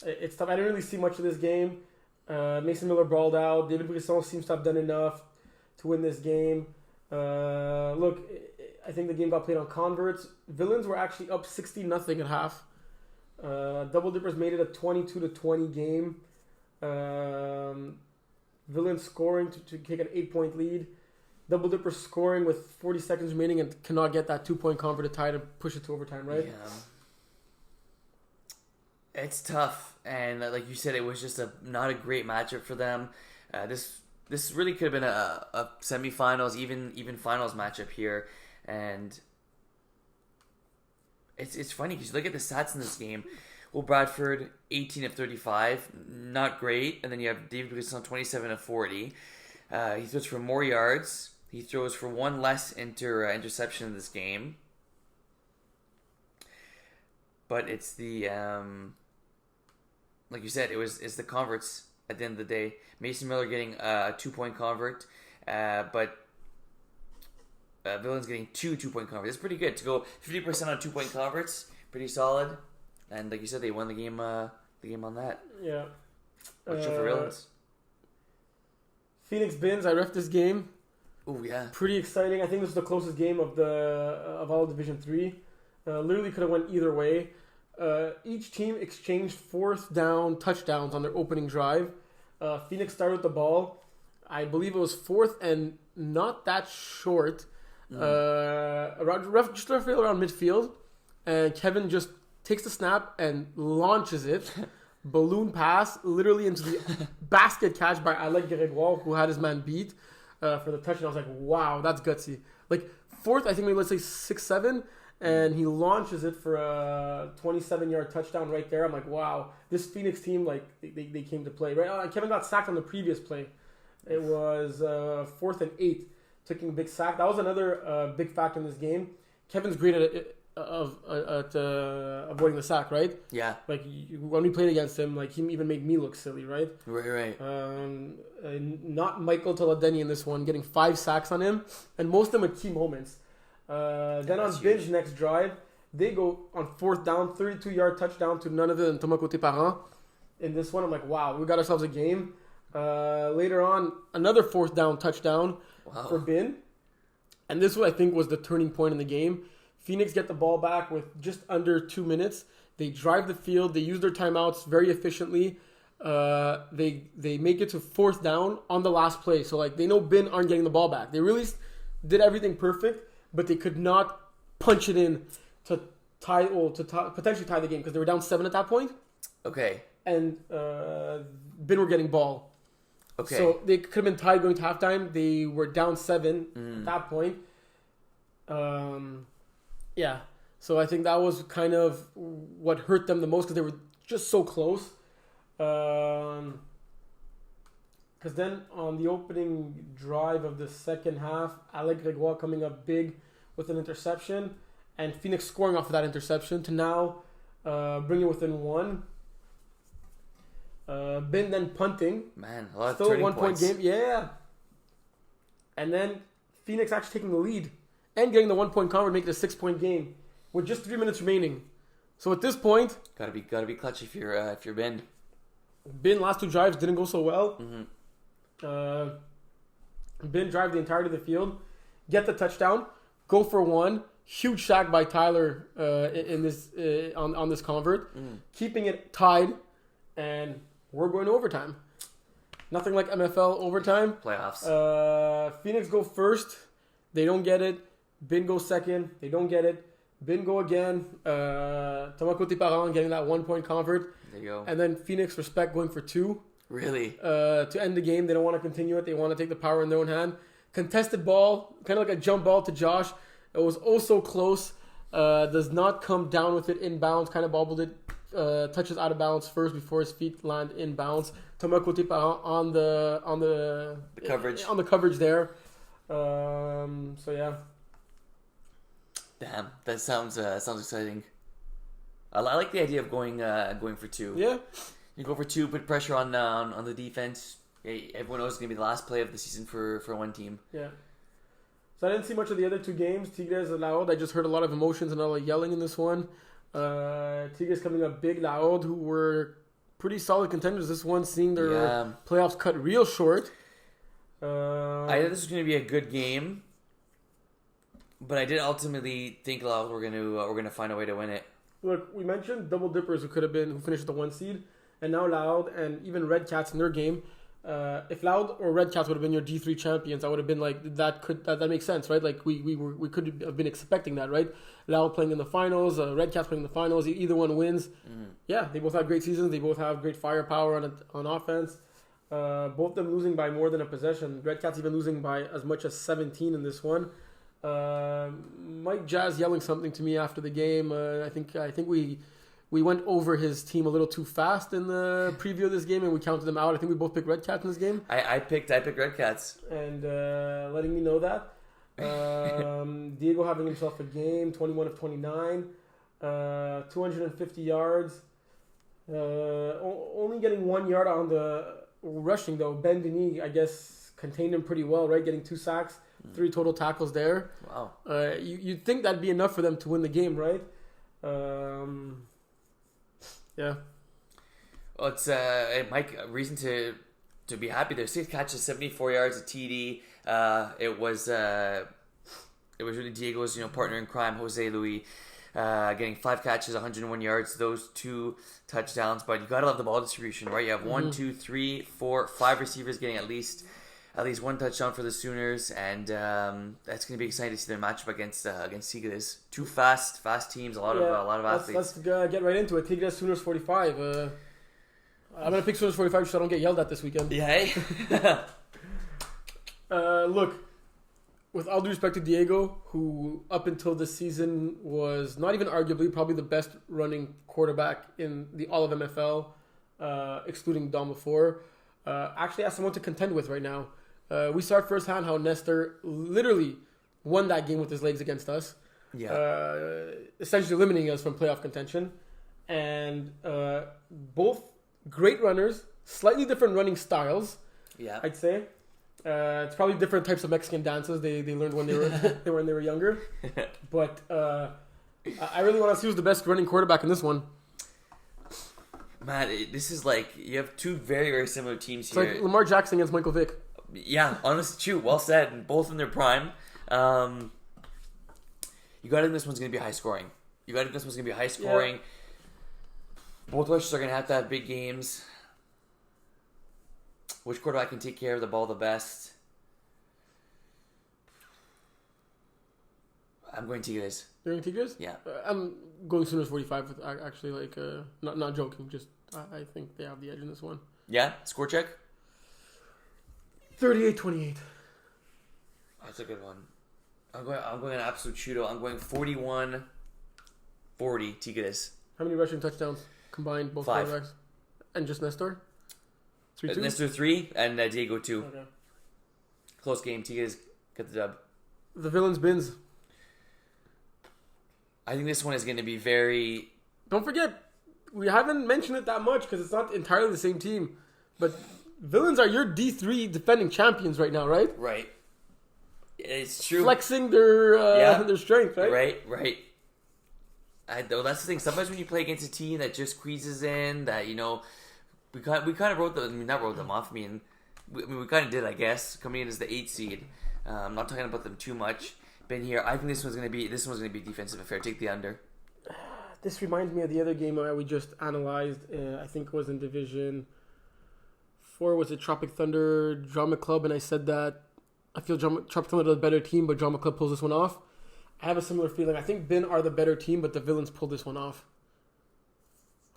I didn't really see much of this game. Mason Miller brawled out. David Brisson seems to have done enough to win this game. Look, I think the game got played on converts. Villains were actually up 60-0 at half. Double Dippers made it a 22-20 game. Villains scoring to take an 8-point lead. Double Dippers scoring with 40 seconds remaining and cannot get that 2-point convert to tie to push it to overtime, right? Yeah. It's tough, and like you said, it was just not a great matchup for them. This really could have been a semifinals, even finals matchup here, and it's funny because you look at the stats in this game. Well, Bradford 18 of 35, not great, and then you have David Brisson 27 of 40. He throws for more yards. He throws for 1 less interception in this game. But it's the like you said, it's the converts at the end of the day. Mason Miller getting a 2-point convert, but Villains getting 2 2-point converts. It's pretty good to go 50% on 2-point converts. Pretty solid, and like you said, they won the game on that. Yeah. What's for Villains? Phoenix Bins. I ref this game. Oh yeah. Pretty exciting. I think this is the closest game of all Division 3. Literally could have went either way. Each team exchanged fourth down touchdowns on their opening drive. Phoenix started with the ball. I believe it was fourth and not that short. Just roughly around midfield. And Kevin just takes the snap and launches it. Balloon pass literally into the basket catch by Alec Gregoire, who had his man beat for the touchdown. I was like, wow, that's gutsy. Like fourth, I think maybe let's say 6-7, and he launches it for a 27-yard touchdown right there. I'm like, wow, this Phoenix team, like they came to play. Right? Kevin got sacked on the previous play. It was 4th and 8, taking a big sack. That was another big factor in this game. Kevin's great at avoiding the sack, right? Yeah. Like when we played against him, like he even made me look silly, right? Right. Not Michael Toladeni in this one, getting 5 sacks on him, and most of them at key moments. Then on Binge next drive, they go on 4th down, 32-yard touchdown to none other than Thomas Côté-Parent. In this one, I'm like, wow, we got ourselves a game. Later on, another 4th down touchdown for Bin. And this one, I think, was the turning point in the game. Phoenix get the ball back with just under 2 minutes. They drive the field. They use their timeouts very efficiently. They make it to 4th down on the last play. So, like, they know Bin aren't getting the ball back. They really did everything perfect, but they could not punch it in to potentially tie the game because they were down 7 at that point. Okay. And Bin were getting ball. Okay. So they could have been tied going to halftime. They were down 7 at that point. Yeah. So I think that was kind of what hurt them the most because they were just so close. Because then on the opening drive of the second half, Alec Gregoire coming up big with an interception and Phoenix scoring off of that interception to now bring it within 1. Bin then punting. Man, a lot of still turning 1 points. point game. Yeah. And then Phoenix actually taking the lead and getting the 1 point convert, make it a 6 point game with just 3 minutes remaining. So at this point, gotta be clutch if you're Bin. Bin last 2 drives didn't go so well. Mm-hmm. Bin drive the entirety of the field, get the touchdown, go for 1. Huge sack by Tyler in this on this convert, keeping it tied, and we're going to overtime. Nothing like MFL overtime. Playoffs. Phoenix go first. They don't get it. Bin go second. They don't get it. Bin go again. Thomas Côté-Parent getting that 1 point convert. There you go. And then Phoenix respect going for 2. Really? To end the game. They don't want to continue it. They want to take the power in their own hand. Contested ball. Kind of like a jump ball to Josh. It was oh so close. Does not come down with it inbounds. Kind of bobbled it. Touches out of bounds first before his feet land in bounds. Thomas Côté-Parent on the coverage. On the coverage there. So yeah. Damn, that sounds exciting. I like the idea of going for 2. Yeah. You go for 2, put pressure on the defense. Everyone knows it's gonna be the last play of the season for one team. Yeah. So I didn't see much of the other 2 games. Tigres Loud. I just heard a lot of emotions and a lot of yelling in this one. Tigres coming up big. Loud, who were pretty solid contenders this one, seeing their playoffs cut real short. I thought this was going to be a good game, but I did ultimately think Loud we're gonna find a way to win it. Look, we mentioned double dippers who finished the 1 seed, and now Loud and even Red Cats in their game. If Loud or Red Cats would have been your D3 champions, I would have been like, that makes sense, right? Like we could have been expecting that, right? Loud playing in the finals, Red Cats playing in the finals. Either one wins. Yeah, they both have great seasons. They both have great firepower on offense. Both of them losing by more than a possession. Red Cats even losing by as much as 17 in this one. Mike Jazz yelling something to me after the game. I think we went over his team a little too fast in the preview of this game, and we counted them out. I think we both picked Red Cats in this game. I picked Red Cats. And letting me know that. Diego having himself a game, 21 of 29, 250 yards. Only getting 1 yard on the rushing, though. Ben Denis, I guess, contained him pretty well, right? Getting 2 sacks, 3 total tackles there. Wow. You'd think that'd be enough for them to win the game, right? Yeah. Well, it's Mike, a reason to be happy. There's 6 catches, 74 yards, a TD. It was really Diego's partner in crime, Jose Luis. getting 5 catches, 101 yards, those 2 touchdowns. But you got to love the ball distribution, right? You have 1, 2, 3, 4, 5 receivers getting at least 1 touchdown for the Sooners, and that's going to be exciting to see their matchup against Tigres. 2 fast teams, a lot of athletes. Let's get right into it. Tigres Sooners 45. I'm going to pick Sooners 45 so I don't get yelled at this weekend. Yeah. Look, with all due respect to Diego, who up until this season was not even arguably probably the best running quarterback in all of MFL, excluding Dom before, actually has someone to contend with right now. We saw firsthand how Nestor literally won that game with his legs against us. Yeah. Essentially eliminating us from playoff contention. And both great runners, slightly different running styles, I'd say. It's probably different types of Mexican dances they learned when they were younger. But I really want to see who's the best running quarterback in this one. Man, this is like, you have 2 very, very similar teams here. It's like Lamar Jackson against Michael Vick. Yeah, honestly, true. Well said. Both in their prime. You got to think this one's going to be high scoring. Yeah. Both rushes are going to have big games. Which quarterback can take care of the ball the best? I'm going Tigres. You're going Tigres? Yeah. I'm going Sooners 45. Actually, not joking. Just I think they have the edge in this one. Yeah? Score check? 38-28. That's a good one. I'm going an absolute shootout. I'm going 41-40 Tigres. How many rushing touchdowns combined, both 5. quarterbacks? And just Nestor? 3-2? Nestor 3 and Diego 2. Okay. Close game. Tigres get the dub. The Villains Bins. I think this one is going to be very... Don't forget, we haven't mentioned it that much because it's not entirely the same team. But Villains are your D3 defending champions right now, right? Right. It's true. Flexing their strength, right? Right. That's the thing. Sometimes when you play against a team that just squeezes in, that, we kind of wrote them. Not wrote them off. We kind of did, I guess, coming in as the 8th seed. I'm not talking about them too much. Been here. I think this one's gonna be a defensive affair. Take the under. This reminds me of the other game we just analyzed. I think it was in Division 4. Was it Tropic Thunder Drama Club? And I said that I feel Tropic Thunder is a better team, but Drama Club pulls this one off. I have a similar feeling. I think Bin are the better team, but the Villains pulled this one off.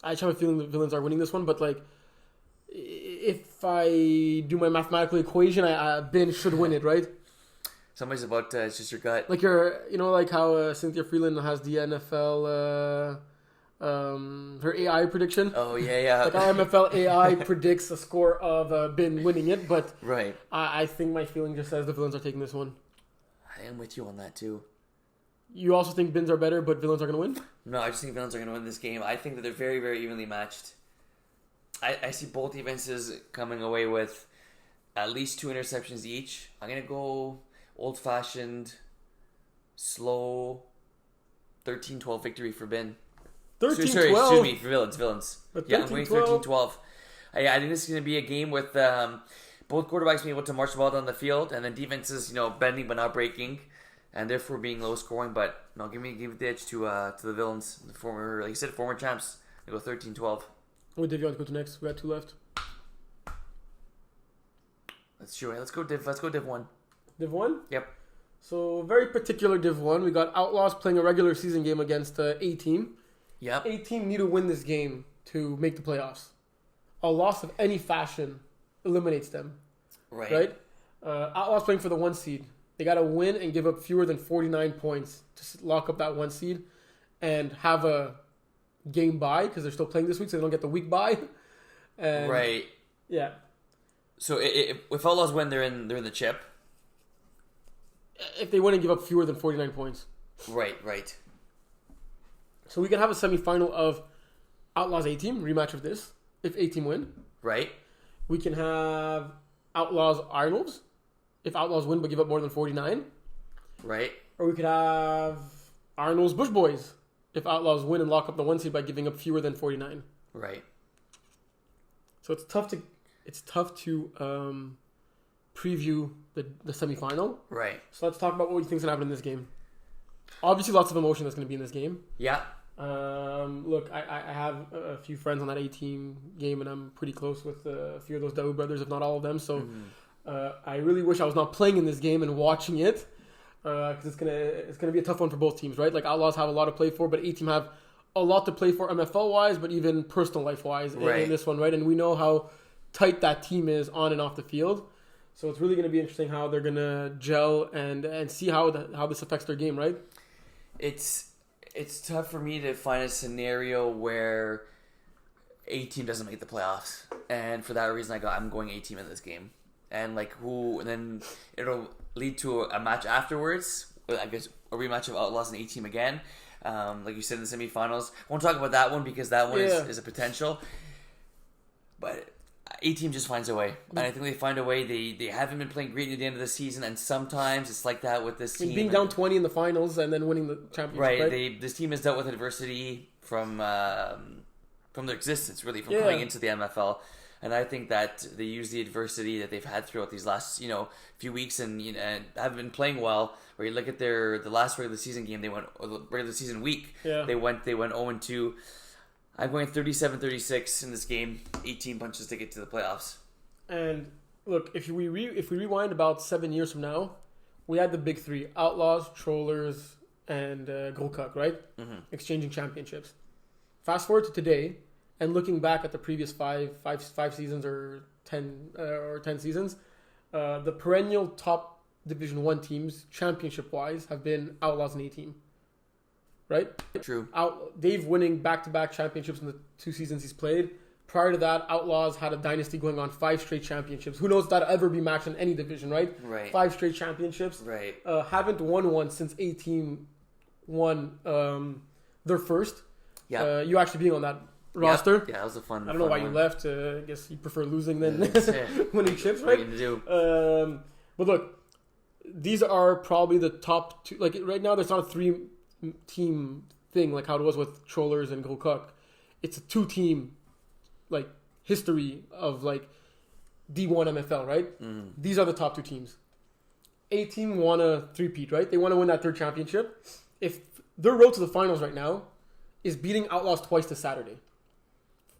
I just have a feeling the Villains are winning this one, but if I do my mathematical equation, Bin should win it, right? Somebody's about it's just your gut. Like how Cynthia Freeland has the NFL, her AI prediction. Oh yeah. Like our MFL AI predicts a score of Bin winning it, but right. I think my feeling just says the Villains are taking this one. I am with you on that too. You also think Bins are better, but Villains are going to win? No, I just think Villains are going to win this game. I think that they're very, very evenly matched. I see both defenses coming away with at least 2 interceptions each. I'm going to go old-fashioned, slow, 13-12 victory for Ben. 13-12? Excuse me, for Villains. But I'm going 13-12. I think this is going to be a game with both quarterbacks being able to march the ball down the field, and then defenses, bending but not breaking, and therefore being low scoring. But no, give the edge to the Villains, the former, like you said, former champs. They go 13-12. What div you want to go to next? We got 2 left. That's true. Let's go Div 1. Div 1? Yep. So, very particular Div 1. We got Outlaws playing a regular season game against A-Team. Yep. A-Team need to win this game to make the playoffs. A loss of any fashion eliminates them. Right? Outlaws playing for the 1 seed. They got to win and give up fewer than 49 points to lock up that 1 seed and have a game bye because they're still playing this week, so they don't get the week bye. And right. Yeah. So if Outlaws win, they're in the chip. If they win and give up fewer than 49 points. Right. So we can have a semifinal of Outlaws A-Team, rematch of this, if A-Team win. Right. We can have Outlaws Arnolds, if Outlaws win but give up more than 49. Right. Or we could have Arnolds Bush Boys, if Outlaws win and lock up the 1 seed by giving up fewer than 49. Right. So it's tough to preview the semifinal. Right. So let's talk about what we think is going to happen in this game. Obviously, lots of emotion that's going to be in this game. Yeah. Look, I have a few friends on that A-team game, and I'm pretty close with a few of those Daoud brothers, if not all of them. So I really wish I was not playing in this game and watching it, because it's gonna be a tough one for both teams, right? Like, Outlaws have a lot to play for, but A-team have a lot to play for MFL wise, but even personal life wise in this one, right? And we know how tight that team is on and off the field. So it's really going to be interesting how they're going to gel and see how this affects their game, right? It's tough for me to find a scenario where A-team doesn't make the playoffs, and for that reason, I'm going A-team in this game, and then it'll lead to a match afterwards. I guess a rematch of Outlaws and A-team again, like you said in the semifinals. I won't talk about that one because that one is a potential, but A-team just finds a way, and I think they find a way. They haven't been playing great at the end of the season, and sometimes it's like that with this team. Being down 20 in the finals and then winning the championship, right? This team has dealt with adversity from their existence, really, from coming into the MFL, and I think that they use the adversity that they've had throughout these last few weeks, and have been playing well. Where you look at the last regular season game, regular season week, they went 0-2. I'm going 37-36 in this game. 18 punches to get to the playoffs. And look, if we rewind about 7 years from now, we had the big three: Outlaws, Trollers, and Gros Coq, right? Mm-hmm. Exchanging championships. Fast forward to today, and looking back at the previous five seasons or 10 seasons, the perennial top Division 1 teams, championship-wise, have been Outlaws and A-team. Right? True. Dave winning back-to-back championships in the 2 seasons he's played. Prior to that, Outlaws had a dynasty going on 5 straight championships. Who knows if that'll ever be matched in any division, right? Right. 5 straight championships. Right. Haven't won one since A-team won their first. Yeah. You actually being on that roster. Yeah, that was a fun. I don't know why you left. I guess you prefer losing than winning chips, right? What you do. But look, these are probably the top 2. Like right now, there's not a 3-team thing like how it was with Trollers and Gros Coq. It's a 2-team history of D1 MFL, right? Mm-hmm. These are the top 2 teams. A-team want a 3-peat, right? They want to win that 3rd championship. If their road to the finals right now is beating Outlaws twice this Saturday.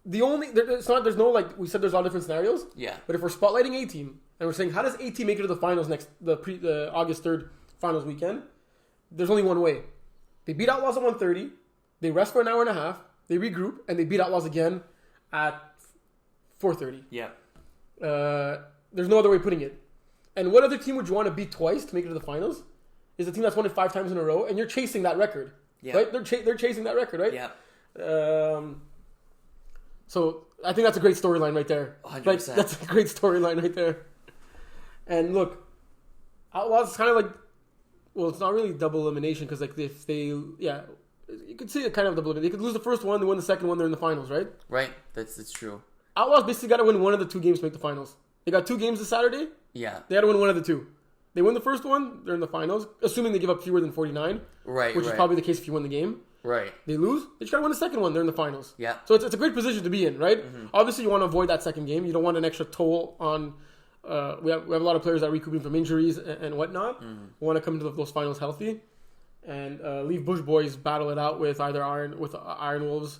There's no we said there's all different scenarios. Yeah. But if we're spotlighting A-team and we're saying how does A-team make it to the finals the August 3rd finals weekend? There's only one way. They beat Outlaws at 1:30. They rest for an hour and a half. They regroup and they beat Outlaws again at 4:30. Yeah. There's no other way of putting it. And what other team would you want to beat twice to make it to the finals? Is a team that's won it 5 times in a row, and you're chasing that record. Yeah. Right? They're chasing that record, right? Yeah. So I think that's a great storyline right there. 100%. That's a great storyline right there. And look, Outlaws is kind of it's not really double elimination because if they, you could see it kind of double elimination. They could lose the first one, they win the second one, they're in the finals, right? Right, that's true. Outlaws basically got to win one of the 2 games to make the finals. They got 2 games this Saturday. Yeah. They got to win one of the 2. They win the first one, they're in the finals, assuming they give up fewer than 49. Right, which is probably the case if you win the game. Right. They lose, they just got to win the second one, they're in the finals. Yeah. So it's a great position to be in, right? Mm-hmm. Obviously, you want to avoid that second game. You don't want an extra toll on... we have a lot of players that are recouping from injuries and whatnot. Mm-hmm. We want to come into those finals healthy and leave Bush Boys battle it out with either Iron Wolves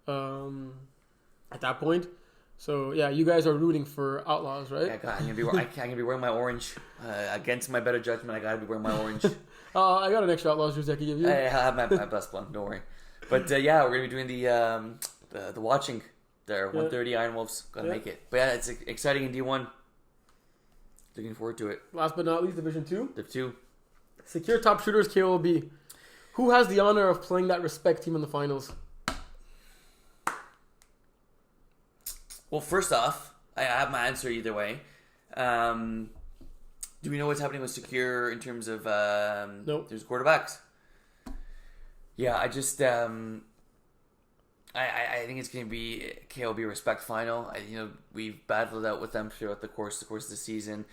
at that point. So yeah, you guys are rooting for Outlaws, right? Yeah, I'm gonna be wearing my orange against my better judgment. I gotta be wearing my orange. I got an extra Outlaws jersey I can give you. I have my best one. Don't worry. But we're gonna be doing the watching there. 1:30 Iron Wolves gotta make it. But yeah, it's exciting in D1. Looking forward to it. Last but not least, Division 2. Div 2. Secure top shooters, KOB. Who has the honor of playing that respect team in the finals? Well, first off, I have my answer either way. Do we know what's happening with Secure in terms of nope. There's quarterbacks? Yeah, I just I think it's going to be KOB Respect final. We've battled out with them throughout the course of the season.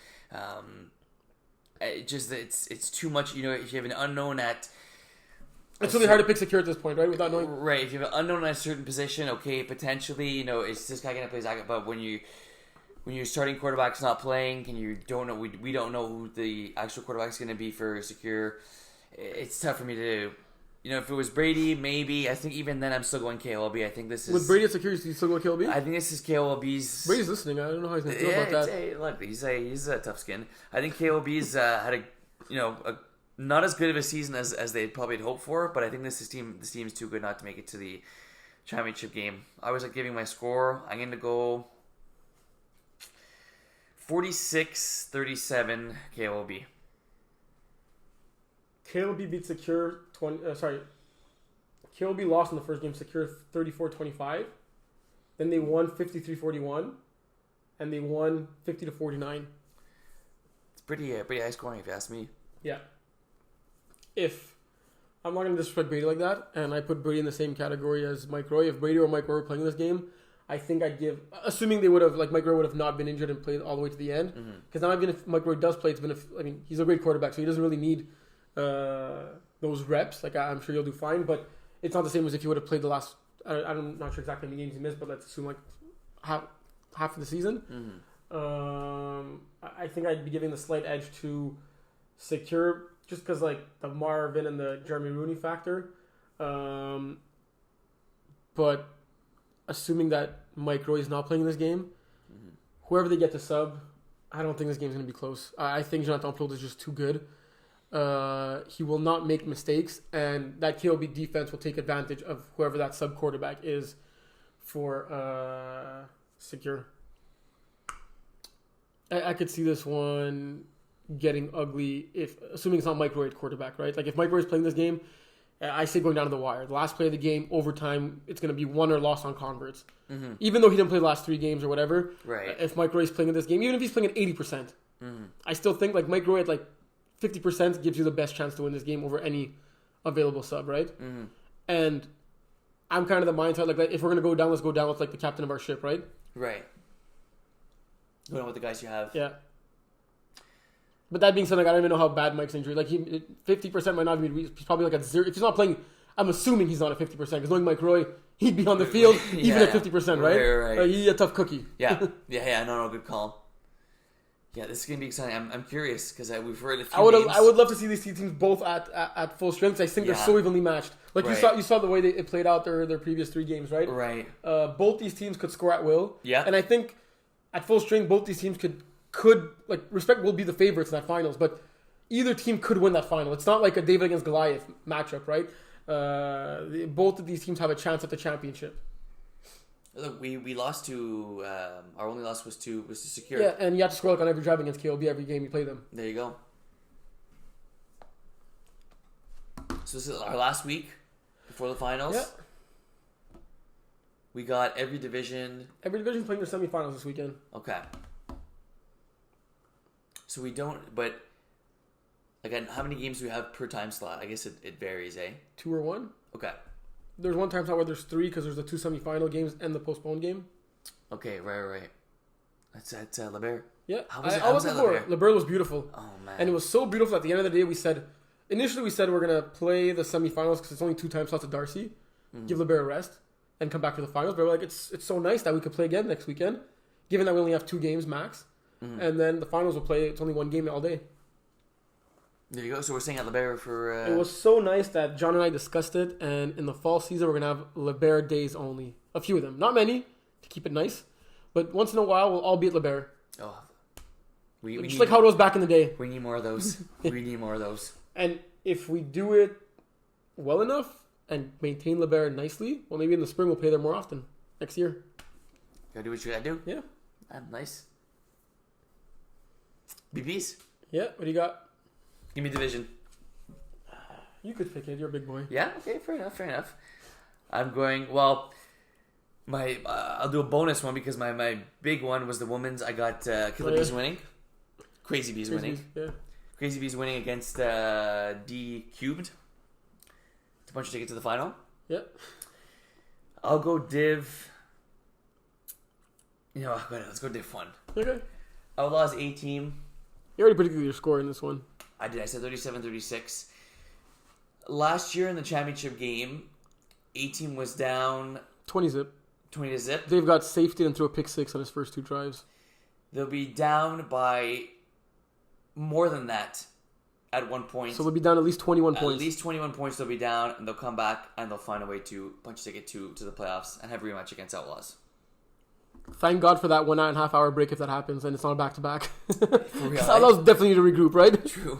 It's too much. If you have an unknown at, it's really hard to pick Secure at this point, right? Without knowing. Right. If you have an unknown at a certain position, okay, potentially, is this guy going to play Zach? But when your starting quarterback's not playing, and you don't know, we don't know who the actual quarterback's going to be for Secure. it's tough for me to. If it was Brady, maybe. I think even then I'm still going KOLB. I think this is... With Brady at security, you still going KOLB? I think this is KOLB's... Brady's listening. I don't know how he's going to feel about that. Look, he's a tough skin. I think KOLB's had not as good of a season as they probably had hoped for, but I think this team's too good not to make it to the championship game. I was giving my score. I'm going to go 46-37 KOLB. KOLB beat Secure KOLB lost in the first game. Secure 34-25. Then they won 53-41, and they won 50-49. It's pretty high scoring if you ask me. Yeah. If I'm not going to disrespect Brady like that, and I put Brady in the same category as Mike Roy. If Brady or Mike Roy were playing this game, I think I'd give, assuming they would have, Mike Roy would have not been injured and played all the way to the end. Because now even if Mike Roy does play, he's a great quarterback, so he doesn't really need those reps. I'm sure he'll do fine, but it's not the same as if he would have played the last. I'm not sure exactly how many games he missed, but let's assume half of the season. I think I'd be giving the slight edge to Secure just because the Marvin and the Jeremy Rooney factor. But assuming that Mike Roy is not playing this game, whoever they get to sub, I don't think this game's going to be close. I think Jonathan Plot is just too good. He will not make mistakes, and that KOB defense will take advantage of whoever that sub quarterback is for Secure. I could see this one getting ugly assuming it's not Mike Roy at quarterback, right? If Mike Roy is playing this game, I say going down to the wire. The last play of the game, overtime, it's going to be won or lost on converts. Even though he didn't play the last 3 games or whatever, right? If Mike Roy is playing in this game, even if he's playing at 80%, I still think Mike Roy at 50% gives you the best chance to win this game over any available sub, right? And I'm kind of the mindset if we're going to go down, let's go down with the captain of our ship, right? Right. Going with the guys you have. Yeah. But that being said, I don't even know how bad Mike's injury. 50% might not be. He's probably at 0. If he's not playing, I'm assuming he's not at 50%. Because knowing Mike Roy, he'd be on the field even at 50%, right? Right. He's a tough cookie. Yeah. No, good call. Yeah, this is gonna be exciting. I'm curious because we've heard a few. I would love to see these two teams both at full strength. I think they're so evenly matched. You saw the way it played out their previous 3 games, right? Right. Both these teams could score at will. Yeah. And I think at full strength, both these teams could respect will be the favorites in that finals, but either team could win that final. It's not like a David against Goliath matchup, right? Both of these teams have a chance at the championship. Look, we lost to our only loss was to Secure. Yeah, and you have to score on every drive against KLB every game you play them. There you go. So this is our last week before the finals. Yeah. We got every division. Every division playing their semifinals this weekend. Okay. So we don't, but how many games do we have per time slot? I guess it varies, eh? 2 or 1. Okay. There's one time slot where there's 3 because there's the 2 semifinal games and the postponed game. Okay, right. That's at LeBert. Yeah, how was it LeBert? LeBert was beautiful. Oh man! And it was so beautiful. At the end of the day, we said we're gonna play the semifinals because it's only 2 time slots at Darcy. Give LeBert a rest and come back for the finals. But we're it's so nice that we could play again next weekend, given that we only have 2 games max. And then the finals will play. It's only 1 game all day. There you go. So we're staying at LeBert for. It was so nice that John and I discussed it, and in the fall season we're gonna have LeBert days only. A few of them, not many, to keep it nice, but once in a while we'll all be at LeBert. Oh, we just how it was back in the day. We need more of those. We need more of those. And if we do it well enough and maintain LeBert nicely, well, maybe in the spring we'll play there more often next year. Gotta do what you gotta do. Yeah. Nice. BPs. Yeah. What do you got? Give me division. You could pick it. You're a big boy. Yeah. Okay. Fair enough. I'm going. Well, I'll do a bonus one because my big one was the women's. I got Killer Bees winning. Crazy Bees winning. Yeah. Crazy Bees winning against D Cubed to punch a ticket to the final. Yeah. I'll go Div. Let's go Div 1. Okay. Outlaws A team. You already predicted your score in this one. I did. I said 37-36. Last year in the championship game, A team was down 20-zip. 20-zip. They've got safety and threw a pick 6 on his first 2 drives. They'll be down by more than that at 1 point. So they'll be down at least 21 points. At least 21 points they'll be down, and they'll come back, and they'll find a way to punch a ticket to the playoffs and have a rematch against Outlaws. Thank God for that 1.5 hour break if that happens, and it's not a back-to-back. For real, Outlaws definitely need to regroup, right? True.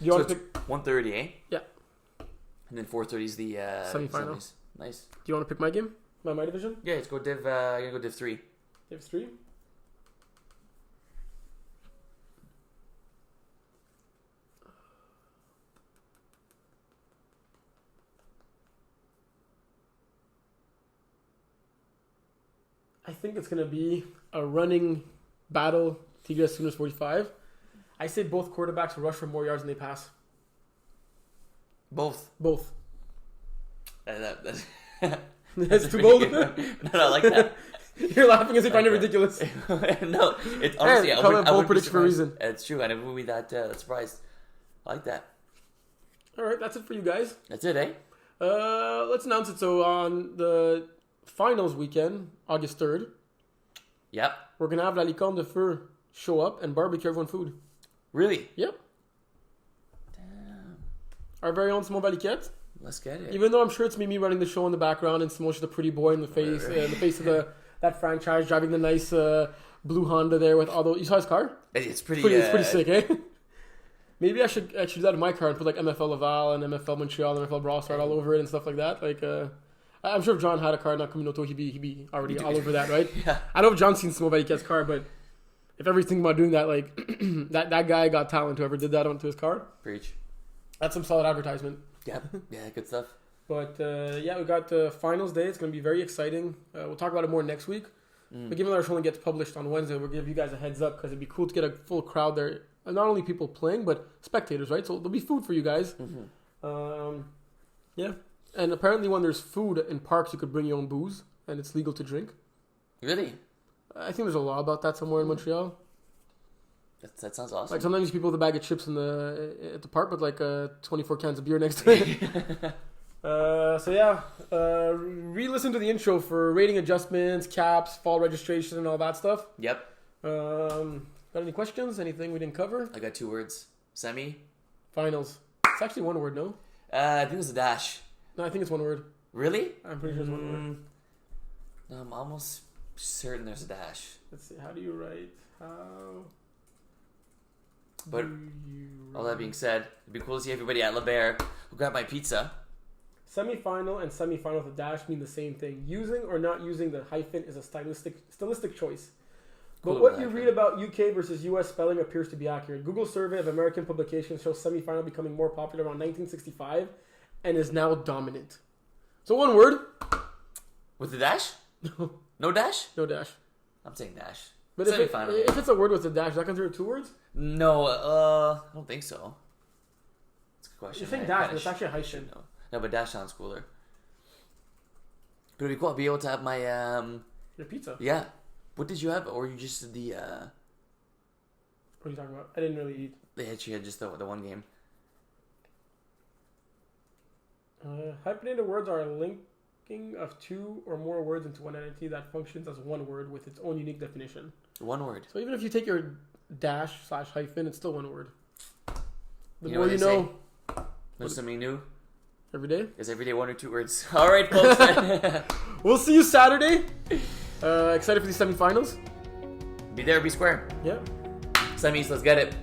You want so to pick 1:30, eh? Yeah. And then 4:30 is the semifinal. semis. Nice. Do you want to pick my game? My division? Yeah, let's go div. I'm gonna go div 3. Div 3? I think it's going to be a running battle, Tigres Sooners 45. I say both quarterbacks will rush for more yards than they pass. Both. That's too pretty bold. good. No, I like that. You're laughing as if I find it ridiculous. No, it's honestly, I call it bold prediction for a reason. It's true. I never would be that surprised. I like that. All right, that's it for you guys. That's it, eh? Let's announce it. So on the finals weekend, August 3rd, Yep. we're going to have La Licorne de Feu show up and barbecue everyone food. Really? Yep. Damn. Our very own Simon Valiquette. Let's get it. Even though I'm sure it's me running the show in the background and Simo's just a pretty boy in the face, in the face of that franchise, driving the nice blue Honda there with all those. You saw his car? It's pretty sick, eh? Maybe I should do that in my car and put like MFL Laval and MFL Montreal and MFL Brassard all over it and stuff like that. Like, I'm sure if John had a car, not Communauto, he'd be already all over that, right? Yeah. I know if John's seen Simon Valiquette's car, but if ever thinking about doing that, like that guy got talent. Whoever did that onto his car, Preach. that's some solid advertisement. Yeah, good stuff. But we got finals day. It's going to be very exciting. We'll talk about it more next week. But given that our show only gets published on Wednesday, we'll give you guys a heads up because it'd be cool to get a full crowd there. And not only people playing, but spectators, right? So there'll be food for you guys. Yeah. And apparently when there's food in parks, you could bring your own booze and it's legal to drink. Really? I think there's a law about that somewhere in Montreal. That sounds awesome. Like sometimes people with a bag of chips at the park with like 24 cans of beer next to it. Re-listen to the intro for rating adjustments, caps, fall registration, and all that stuff. Yep. Got any questions? Anything we didn't cover? I got 2 words. Semi. Finals. It's actually one word, no? I think it was a dash. No, I think it's one word. Really? I'm pretty sure it's one word. No, I'm almost certain there's a dash. Let's see. How do you write? But all that being said, it'd be cool to see everybody at La Bear who got my pizza. Semi-final and semi-final with a dash mean the same thing. Using or not using the hyphen is a stylistic choice. But Cool, what you read about UK versus US spelling appears to be accurate. Google's survey of American publications shows semi-final becoming more popular around 1965 and is now dominant. So one word. With the dash? No dash? No dash. I'm saying dash. But if it's a word with a dash, is that considered 2 words? No, I don't think so. That's a good question. You're saying dash, but it's actually a hyphen. No, but dash sounds cooler. But it'd be cool to be able to have my Your pizza. Yeah. What did you have, or you just did the? What are you talking about? I didn't really eat. She had just the one game. Hyphenated words are a linking of 2 or more words into one entity that functions as one word with its own unique definition. One word. So even if you take your dash/hyphen, it's still one word. The You know more what you they know. Learn something new. Every day? Is every day 1 or 2 words. All right, folks. We'll see you Saturday. Excited for these semifinals? Be there, be square. Yeah. Semis, let's get it.